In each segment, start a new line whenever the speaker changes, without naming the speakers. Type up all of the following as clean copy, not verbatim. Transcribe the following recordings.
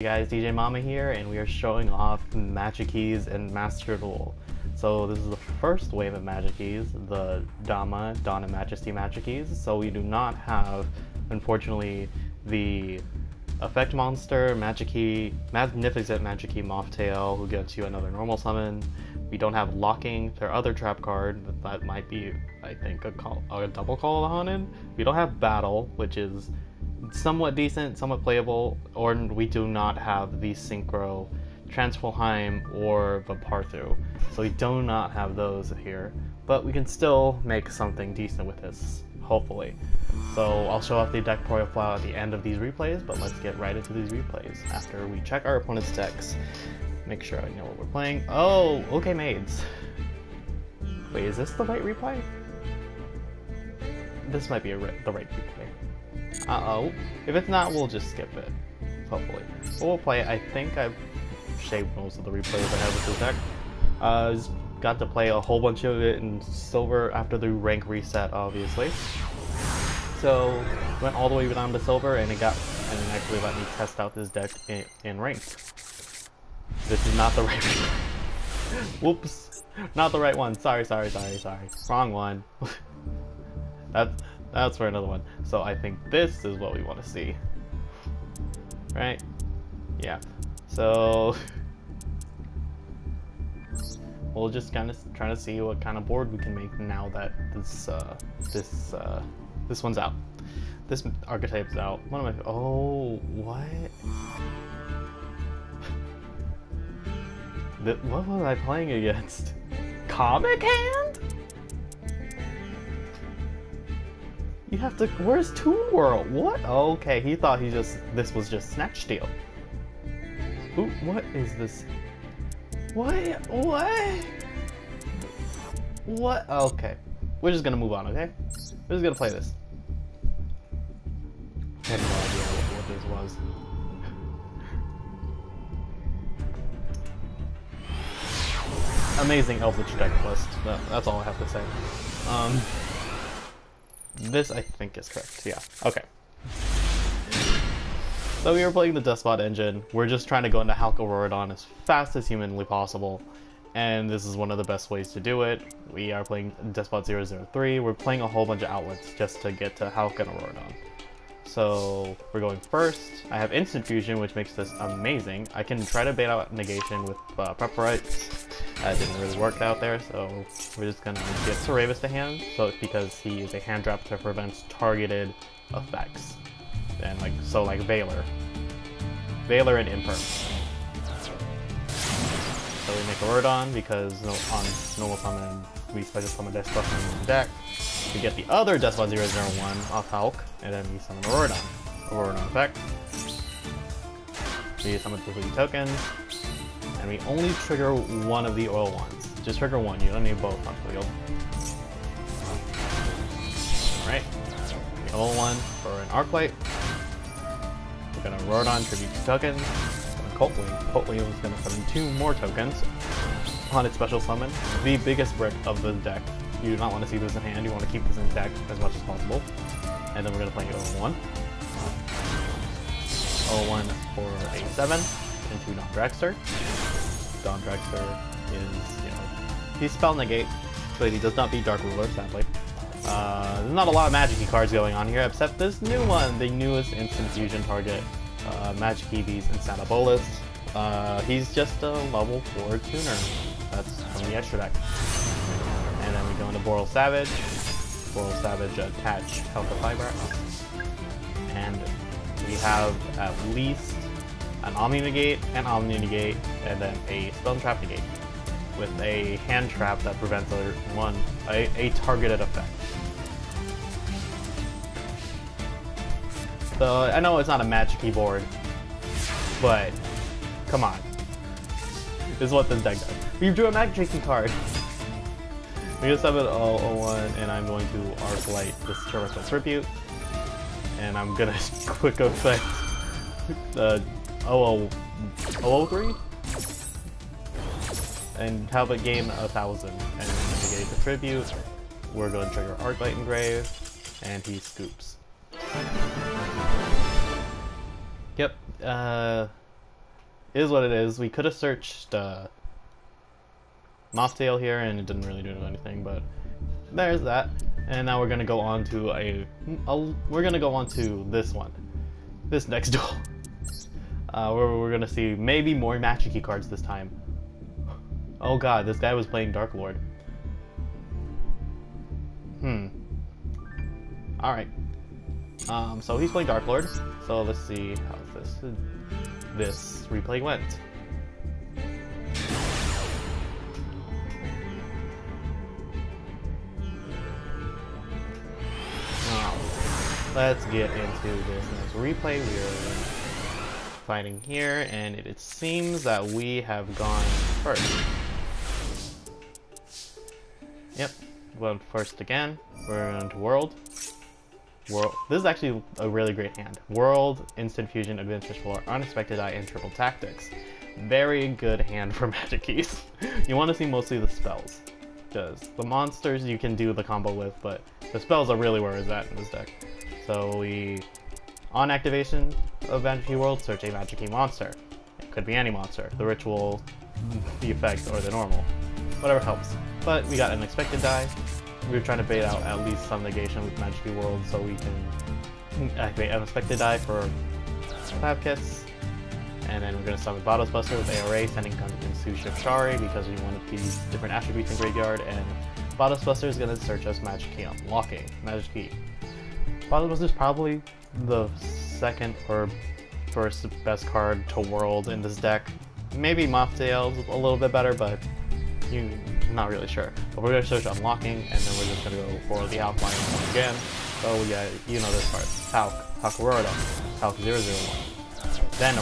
Hey guys, DJMama here, and we are showing off Magikeys and Master Duel. So this is the first wave of Magikeys, the DAMA Majesty Magikeys. So we do not have, unfortunately, the Effect Monster, Magikey, Magnificent Magikey Mothtail, who gets you another normal summon. We don't have Locking, their other trap card, that might be, I think, a double call of the Haunted. We don't have Battle, which is somewhat decent, somewhat playable, or we do not have the Synchro, Transforheim, or Vaparthu. So we do not have those here, but we can still make something decent with this, hopefully. So I'll show off the deck profile at the end of these replays, but let's get right into these replays after we check our opponent's decks. Make sure I know what we're playing. Oh, okay, Maids. Wait, is this the right replay? This might be the right replay. Uh-oh. If it's not, we'll just skip it. Hopefully. But we'll play it. I think I've shaved most of the replays I have with this deck. Just got to play a whole bunch of it in silver after the rank reset, obviously. So, went all the way down to silver, and it actually let me test out this deck in rank. This is not the right one. Whoops. Not the right one. Sorry. Wrong one. That's for another one. So I think this is what we want to see. Right? Yeah. So we'll just kind of try to see what kind of board we can make now that this one's out. This archetype's out. What am I? Oh, what? What was I playing against? Comic Hand? You have to. Where's Toon World? What? Okay, he thought this was just Snatch Steal. Ooh, what is this? What? Okay, we're just gonna move on. Okay, we're just gonna play this. I have no idea what this was. Amazing Eldritch deck list. That's all I have to say. This, I think, is correct. Yeah. Okay. So we are playing the Despot engine. We're just trying to go into Halcorodon as fast as humanly possible. And this is one of the best ways to do it. We are playing Despot 003. We're playing a whole bunch of outlets just to get to Halcorodon. So we're going first. I have Instant Fusion, which makes this amazing. I can try to bait out Negation with Prep Rights. That didn't really work out there, so we're just gonna get Cerevis to hand, so because he is a hand trap that prevents targeted effects. And like Valor and Imperm. So we make a Rodon because on normal summon we special summon Despot in the deck. We get the other Despot 001 off Hulk, and then we summon a Rodon effect. We summon the 3 tokens. And we only trigger one of the oil ones. Just trigger one, you don't need both on field. Alright. We oil one for an Arclight. We're gonna Rodon tribute 2 tokens. Hopefully it's gonna summon 2 more tokens on its special summon. The biggest brick of the deck. You do not want to see this in hand, you want to keep this in deck as much as possible. And then we're gonna play 01. 01 for a 7 into Don Dragster. Don Dragster is, he's Spell Negate, but he does not beat Dark Ruler, sadly. There's not a lot of Magikey cards going on here, except this new one, the newest Instant Fusion target, Magikey Beast and Satabolus. He's just a level 4 tuner. That's from the extra deck. And then we go into Boral Savage. Boral Savage attach Health of Fiber. And we have at least an Omni Negate, and then a Spell Trap Negate with a hand trap that prevents a targeted effect. So I know it's not a Magikey board, but come on, this is what this deck does. We drew a Magikey card. We just have an 01, and I'm going to Arclight this Torrential Tribute, and I'm gonna quick effect the 003 and have it gain 1,000 and then negate the tribute. We're going to trigger Arclight Engrave, and he scoops. Yep, is what it is. We could have searched Moss Tail here, and it didn't really do anything, but there's that. And now we're gonna go on to this one, this next duel. Where we're gonna see maybe more Magikey cards this time. Oh god, this guy was playing Dark Lord. Alright. So he's playing Dark Lord. So let's see how this replay went. Now, let's get into this next replay. We are fighting here, and it seems that we have gone first. Yep, went first again. We're on to World. This is actually a really great hand. World, Instant Fusion, Adventure Explorer, Unexpected Eye, and Triple Tactics. Very good hand for Magikeys. You want to see mostly the spells. Because the monsters you can do the combo with, but the spells are really where it's at in this deck. So we, on activation of Magikey World, search a Magikey monster. It could be any monster. The ritual, the effect, or the normal. Whatever helps. But we got Unexpected Die. We were trying to bait out at least some negation with Magikey World so we can activate Unexpected Die for Fab Kits. And then we're going to summon Bottomless Buster with ARA, sending Gunkin Shift Shari because we wanted these different attributes in Graveyard. And Bottomless Buster is going to search us Magikey Unlocking. Magikey. Bottomless Buster is probably the second or first best card to World in this deck. Maybe Mothtail's a little bit better, but I'm not really sure. But we're going to search Unlocking, and then we're just going to go for the Outline once again. So we got, you know this card. Talk Auroradon, Talk 001. Then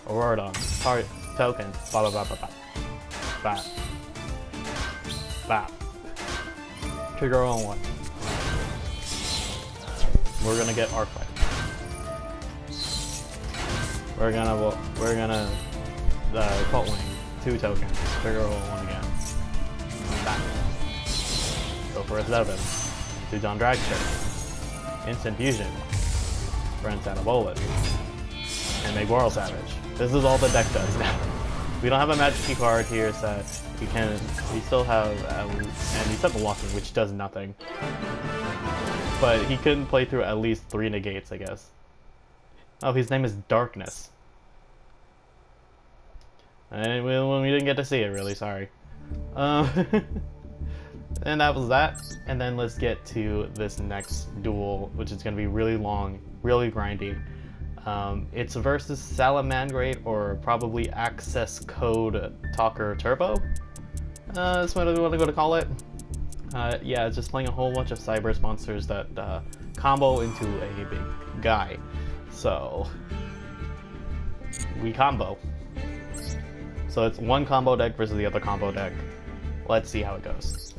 Auroradon, target token, blah blah blah blah blah. Bap. Bap. Trigger on one. We're gonna get Archetype. We're gonna Cult Wing, 2 tokens. Trigger on one again. Bap. Go for a 7. 2 Dawn Dragster. Instant Fusion. Friends and a Bolus. And make Boral Savage. This is all the deck does now. We don't have a Magikey card here, so we still have, and he set the Locking, which does nothing. But he couldn't play through at least 3 negates, I guess. Oh, his name is Darkness. And we didn't get to see it, really, sorry. And that was that. And then let's get to this next duel, which is going to be really long, really grindy. It's versus Salamandrate, or probably Access Code Talker Turbo. That's what I want to go to call it. Yeah, it's just playing a whole bunch of Cyberse monsters that combo into a big guy. So we combo. So it's one combo deck versus the other combo deck. Let's see how it goes.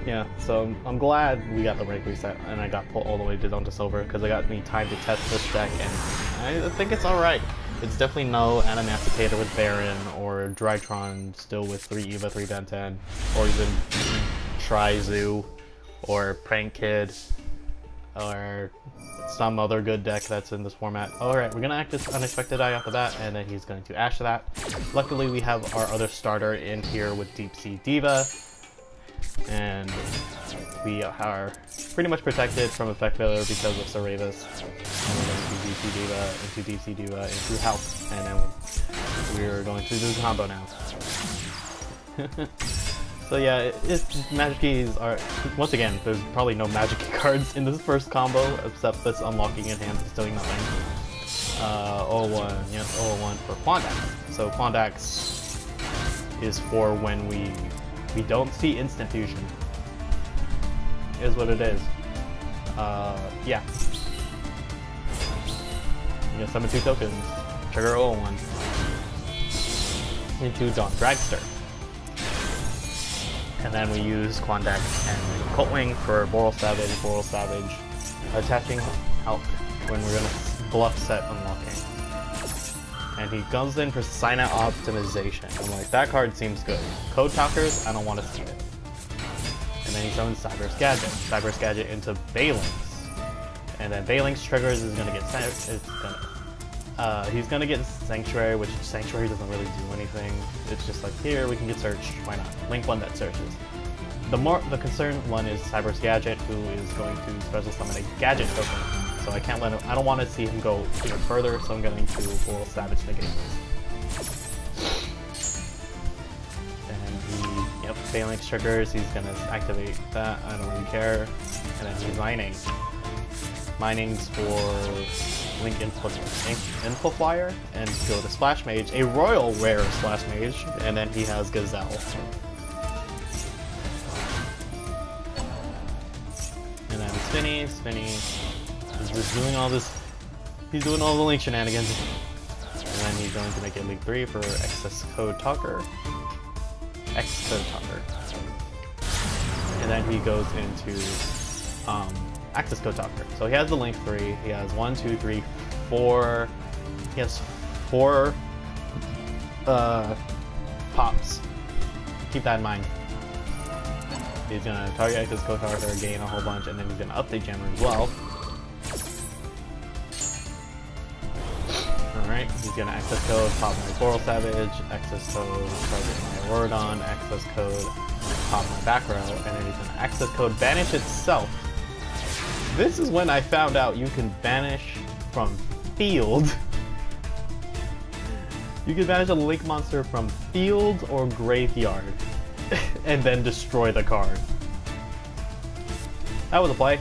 Yeah, so I'm glad we got the rank reset and I got pulled all the way down to silver because it got me time to test this deck, and I think it's alright. It's definitely no Animasticator with Baron or Drytron still with 3 Eva, 3 Ben 10, or even Tri-Zoo or Prank Kid or some other good deck that's in this format. Alright, we're gonna act this Unexpected Eye off the bat, and then he's going to Ash that. Luckily we have our other starter in here with Deep Sea Diva. And we are pretty much protected from effect failure because of Saravis. And we're going to do Deep Sea Diva, into Deep Sea Diva, into Health, and then we're going to do the combo now. So yeah, Magikeys are, once again, there's probably no Magikey cards in this first combo, except this Unlocking in hand is doing nothing. 01, yes, 01 for Quandax. So Quandax is for when we don't see Instant Fusion. Is what it is. Yeah. You get summon 2 tokens. Trigger 01. Into Dawn Dragster. And then we use Quandax and Cult Wing for Boral Savage. Attaching help when we're gonna bluff set Unlocking. And he comes in for Sign-Out Optimization. I'm like, that card seems good. Code Talkers, I don't want to see it. And then he summons Cyberse Gadget into Balance. And then Baelink's triggers is gonna get he's gonna get Sanctuary, which Sanctuary doesn't really do anything. It's just like, here we can get Search, why not? Link one that searches. The concerned one is Cyber's Gadget, who is going to special summon a Gadget token. So I can't let him. I don't want to see him go even further, so I'm going to full Savage negate. And yep, Baelink's triggers. He's gonna activate that. I don't really care. And then he's mining. Mining's for Link Amplifier, and go to Splash Mage, a royal rare Splash Mage, and then he has Gazelle. And then Spinny is just doing all this. He's doing all the Link shenanigans. And then he's going to make a Link 3 for Access Code Talker. And then he goes into Access Code Talker. So he has the Link 3. He has 1, 2, 3, 4. He has 4 pops. Keep that in mind. He's gonna target Access Code Talker, gain a whole bunch, and then he's gonna update Jammer as well. Alright, he's gonna Access Code, pop my Floral Savage, Access Code, target my Aurodon, Access Code, pop my back row, and then he's gonna Access Code banish itself. This is when I found out you can banish from field. You can banish a Link monster from field or graveyard and then destroy the card. That was a play.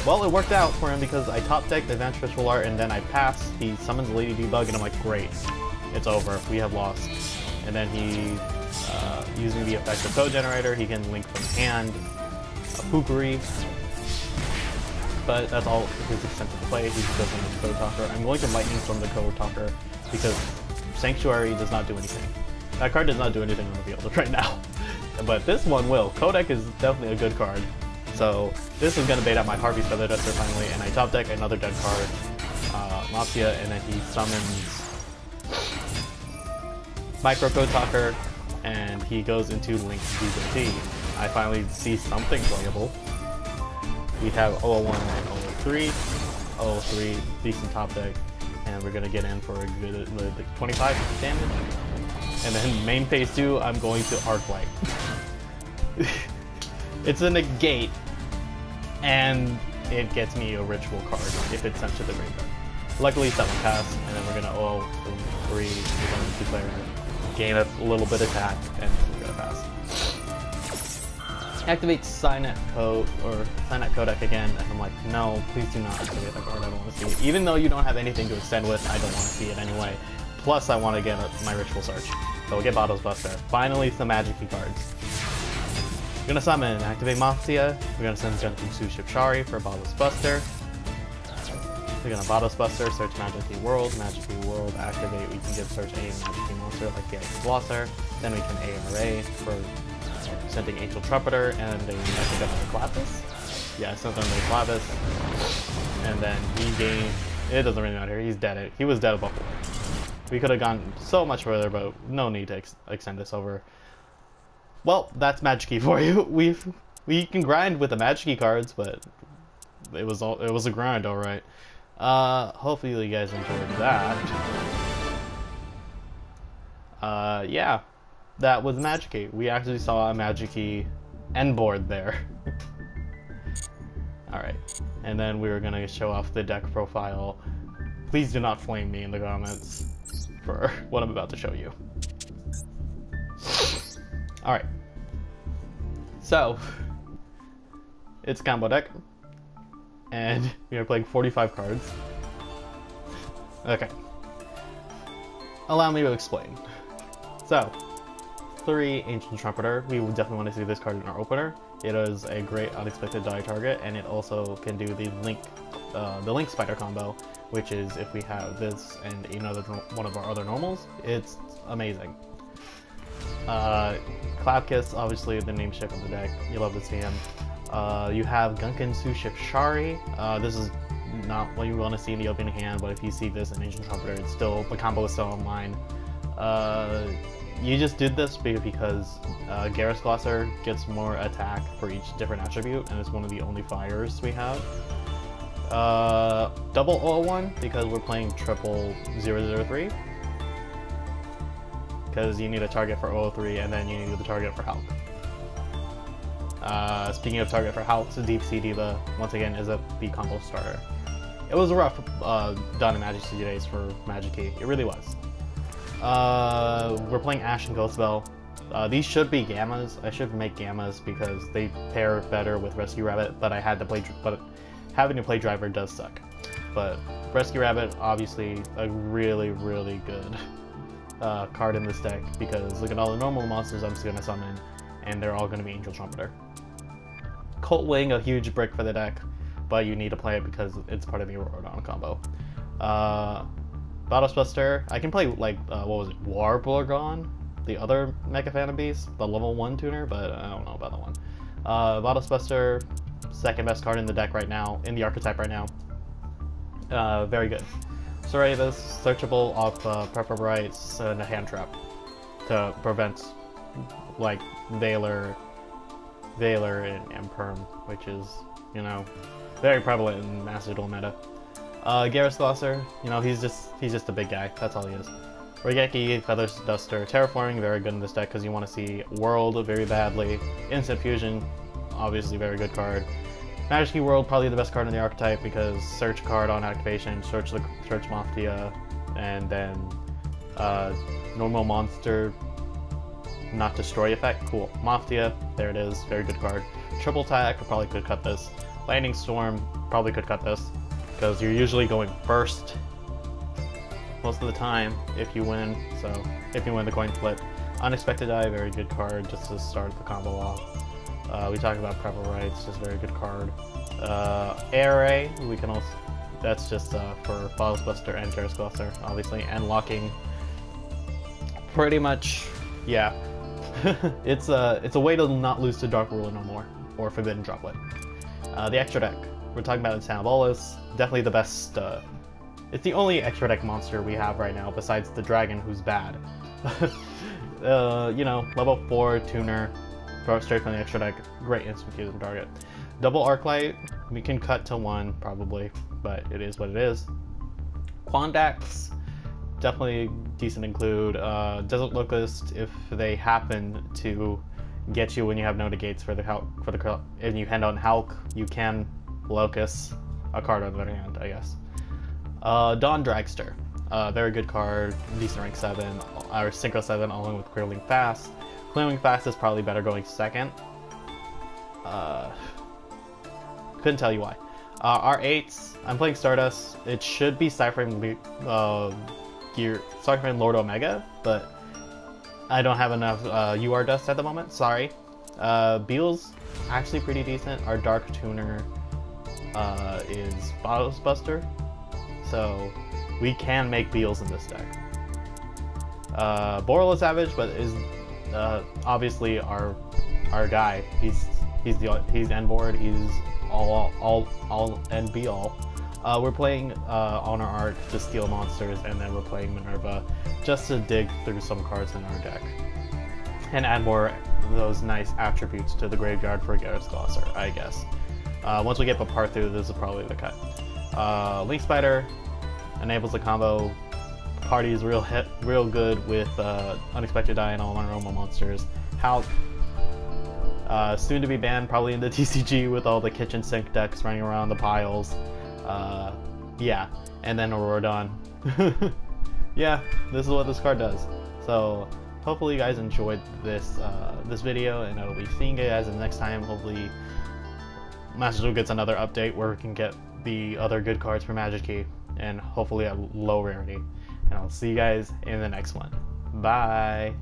Well, it worked out for him because I top decked Advanced Ritual Art and then I passed. He summons Lady Debug and I'm like, great, it's over, we have lost. And then he, using the effect of Code Generator, he can link from hand a Pukuri. But that's all his extent of the play. He just doesn't have Code Talker. I'm going to Lightning from the Code Talker because Sanctuary does not do anything. That card does not do anything on the field right now. But this one will. Kodak is definitely a good card. So this is going to bait out my Harvey's Feather Duster finally, and I top deck another dead card, Mafia, and then he summons Micro Code Talker, and he goes into Link DJT. I finally see something playable. We have 001 and 003. 003, decent top deck, and we're gonna get in for a good 25 damage. And then main phase 2, I'm going to Arclight. It's a negate, and it gets me a ritual card if it's sent to the graveyard. Luckily, 7 pass, and then we're gonna 003, we're going to declare, gain a little bit attack, and we're gonna pass. Activate Signet Code, or Signet Kodak again, and I'm like, no, please do not activate that card, I don't want to see it. Even though you don't have anything to extend with, I don't want to see it anyway. Plus, I want to get my Ritual Search. So we'll get Bottles Buster. Finally, some Magikey cards. We're gonna summon, activate Mafia. We're gonna send Junkin Suship Shari for Bottles Buster. We're gonna Bottles Buster, search Magikey World, activate. We can get search a Magikey monster like the Glosser. Then we can ARA for sending Angel Trumpeter, and then I think that's Clapis. Yeah, something like Clapis. And then he gained. It doesn't really matter. He's dead. He was dead before. We could have gone so much further, but no need to extend this over. Well, that's Magikey for you. We can grind with the Magikey cards, but it was a grind, all right. Hopefully you guys enjoyed that. Yeah, that was Magikey. We actually saw a Magikey end board there. All right, and then we were gonna show off the deck profile. Please do not flame me in the comments for what I'm about to show you. Alright. So, it's a combo deck. And we are playing 45 cards. Okay. Allow me to explain. So, 3 Ancient Trumpeter. We would definitely want to see this card in our opener. It is a great unexpected die target, and it also can do the Link Spider combo, which is if we have this and another one of our other normals, it's amazing. Clapkiss, obviously the name ship of the deck, you love to see him. You have Gunkin Suship Shari. This is not what you want to see in the opening hand, but if you see this in Ancient Trumpeter, it's still, the combo is still online. You just did this because Garrus Glosser gets more attack for each different attribute, and it's one of the only fires we have. Double 001 because we're playing triple 003. Because you need a target for 003 and then you need the target for Hulk. Speaking of target for Hulk, Deep Sea Diva once again is a B combo starter. It was a rough DAMA Magikey days for Magikey. It really was. We're playing Ash and Ghostbell. These should be Gammas. I should make Gammas because they pair better with Rescue Rabbit, but I had to play. But having to play Driver does suck. But Rescue Rabbit, obviously, a really, really good card in this deck because look at all the normal monsters I'm just gonna summon, and they're all gonna be Angel Trumpeter. Colt Wing, a huge brick for the deck, but you need to play it because it's part of the Aurodon combo. Battlesbuster, I can play like what was it, Warblergon, the other Mega Phantom Beast, the level 1 tuner, but I don't know about that one. Battlesbuster, second best card in the deck right now, in the archetype right now. Very good. Soravis, searchable off Prepper Rights and a hand trap to prevent like Veiler and Perm, which is, you know, very prevalent in Master Duel meta. Garrus Glosser, you know, he's just a big guy. That's all he is. Regeki, Feather Duster, Terraforming, very good in this deck because you want to see World very badly. Instant Fusion, obviously very good card. Magikey World, probably the best card in the archetype because search card on activation, search Maftia, and then normal monster, not destroy effect. Cool. Maftia, there it is, very good card. Triple attack, probably could cut this. Lightning Storm, probably could cut this because you're usually going first most of the time if you win. So if you win the coin flip. Unexpected Eye, very good card just to start the combo off. We talked about Prepper Rights, just very good card. ARA, we can also, that's just for Battlesbuster and Garrus Glosser, obviously, and locking. Pretty much, yeah. It's a way to not lose to Dark Ruler no more, or Forbidden Droplet. The extra deck, we're talking about Insanabolas, definitely the best. It's the only extra deck monster we have right now, besides the Dragon, who's bad. You know, level 4 tuner. Straight from the extra deck, great instant fusion target. Double Arclight, we can cut to 1 probably, but it is what it is. Quandax, definitely decent include. Desert Locust, if they happen to get you when you have no negates for the Hulk, and you hand on Hulk, you can Locust a card on the other hand, I guess. Dawn Dragster, very good card, decent rank 7, or Synchro 7 along with Clearling Fast. Clearing Fast is probably better going second. Couldn't tell you why. R8s, I'm playing Stardust. It should be Cypherframe Lord Omega, but I don't have enough UR Dust at the moment, sorry. Beel's actually pretty decent. Our Dark Tuner is Battlesbuster, so we can make Beel's in this deck. Boral is Savage, but is obviously our guy. He's end board. He's all and be all. We're playing Honor Arc to steal monsters, and then we're playing Minerva just to dig through some cards in our deck and add more of those nice attributes to the graveyard for Garrus Glosser, I guess. Once we get the part through, this is probably the cut. Link Spider enables the combo. Party is real good with Unexpected Eye and all our normal monsters. Hulk, soon to be banned probably in the TCG with all the kitchen sink decks running around the piles. Yeah, and then Aurodon. Yeah, this is what this card does. So hopefully you guys enjoyed this this video, and I'll be seeing you guys next time. Hopefully Master Duel gets another update where we can get the other good cards for Magikey, and hopefully at low rarity. And I'll see you guys in the next one. Bye!